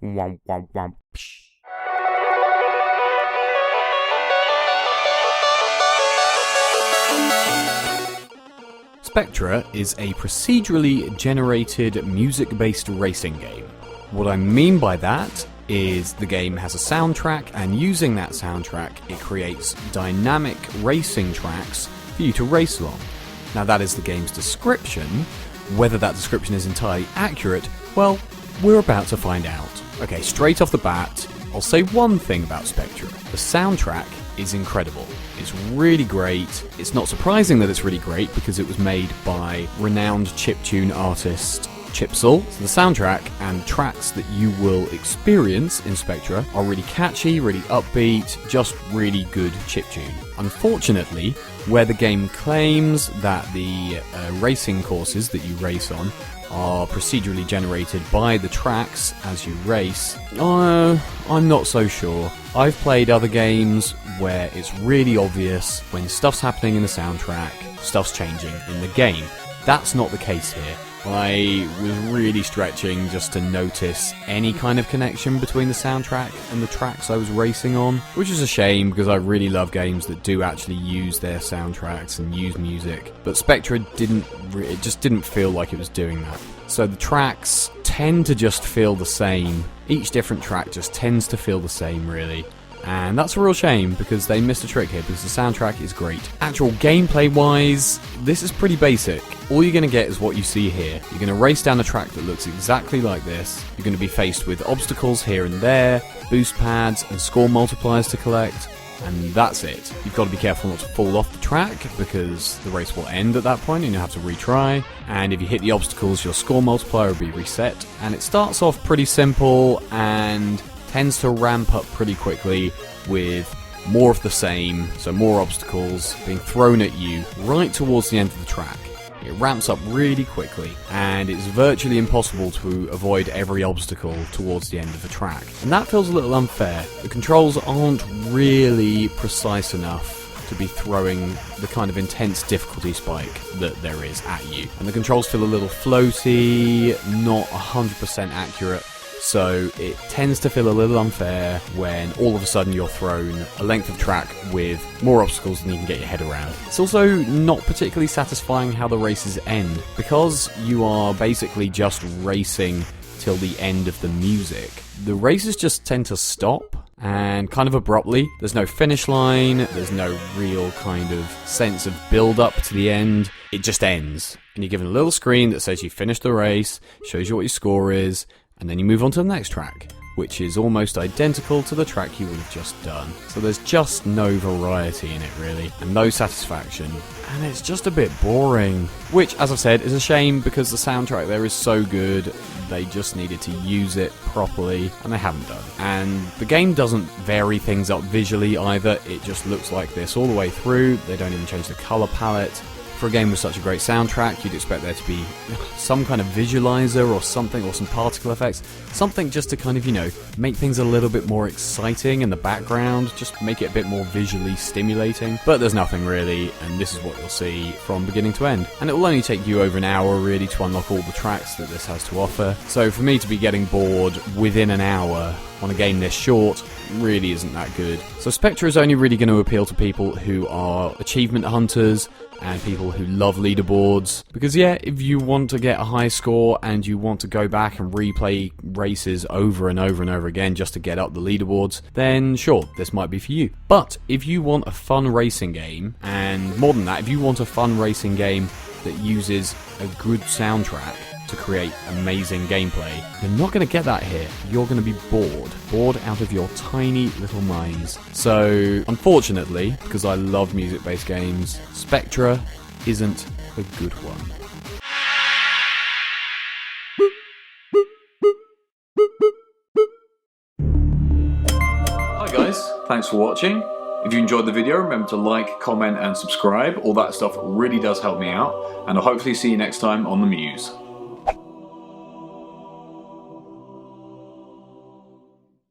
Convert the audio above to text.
Womp womp womp. Spectra is a procedurally generated music-based racing game. What I mean by that is the game has a soundtrack, and using that soundtrack it creates dynamic racing tracks for you to race along. Now that is the game's description. Whether that description is entirely accurate, well, we're about to find out. Okay, straight off the bat, I'll say one thing about Spectra. The soundtrack is incredible. It's really great. It's not surprising that it's really great because it was made by renowned chiptune artist Chipzel. So the soundtrack and tracks that you will experience in Spectra are really catchy, really upbeat, just really good chiptune. Unfortunately, where the game claims that the racing courses that you race on are procedurally generated by the tracks as you race, I'm not so sure. I've played other games where it's really obvious when stuff's happening in the soundtrack, stuff's changing in the game. That's not the case here. I was really stretching just to notice any kind of connection between the soundtrack and the tracks I was racing on, which is a shame because I really love games that do actually use their soundtracks and use music. But Spectra it just didn't feel like it was doing that. So the tracks tend to just feel the same. Each different track just tends to feel the same, really. And that's a real shame because they missed a trick here because the soundtrack is great. Actual gameplay wise, this is pretty basic. All you're going to get is what you see here. You're going to race down a track that looks exactly like this. You're going to be faced with obstacles here and there, boost pads and score multipliers to collect, and that's it. You've got to be careful not to fall off the track because the race will end at that point and you'll have to retry. And if you hit the obstacles, your score multiplier will be reset. And it starts off pretty simple and tends to ramp up pretty quickly with more of the same, so more obstacles being thrown at you right towards the end of the track. It ramps up really quickly, and it's virtually impossible to avoid every obstacle towards the end of the track. And that feels a little unfair. The controls aren't really precise enough to be throwing the kind of intense difficulty spike that there is at you. And the controls feel a little floaty, not 100% accurate. So it tends to feel a little unfair when all of a sudden you're thrown a length of track with more obstacles than you can get your head around. It's also not particularly satisfying how the races end, because you are basically just racing till the end of the music. The races just tend to stop, and kind of abruptly. There's no finish line, there's no real kind of sense of build-up to the end. It just ends. And you're given a little screen that says you finished the race, shows you what your score is, and then you move on to the next track, which is almost identical to the track you would have just done. So there's just no variety in it, really, and no satisfaction, and it's just a bit boring. Which, as I've said, is a shame because the soundtrack there is so good, they just needed to use it properly, and they haven't done. And the game doesn't vary things up visually either, it just looks like this all the way through. They don't even change the colour palette. For a game with such a great soundtrack, you'd expect there to be some kind of visualizer or something, or some particle effects, something just to kind of, make things a little bit more exciting in the background, just make it a bit more visually stimulating. But there's nothing really, and this is what you'll see from beginning to end. And it will only take you over an hour really to unlock all the tracks that this has to offer. So for me to be getting bored within an hour on a game this short really isn't that good. So Spectra is only really going to appeal to people who are achievement hunters and people who love leaderboards. Because yeah, if you want to get a high score and you want to go back and replay races over and over and over again just to get up the leaderboards, then sure, this might be for you. But if you want a fun racing game, and more than that, if you want a fun racing game that uses a good soundtrack to create amazing gameplay, you're not going to get that here. You're going to be bored out of your tiny little minds. So unfortunately, because I love music-based games, Spectra isn't a good one. Hi guys, thanks for watching. If you enjoyed the video, remember to like, comment and subscribe. All that stuff really does help me out, and I'll hopefully see you next time on The Mews.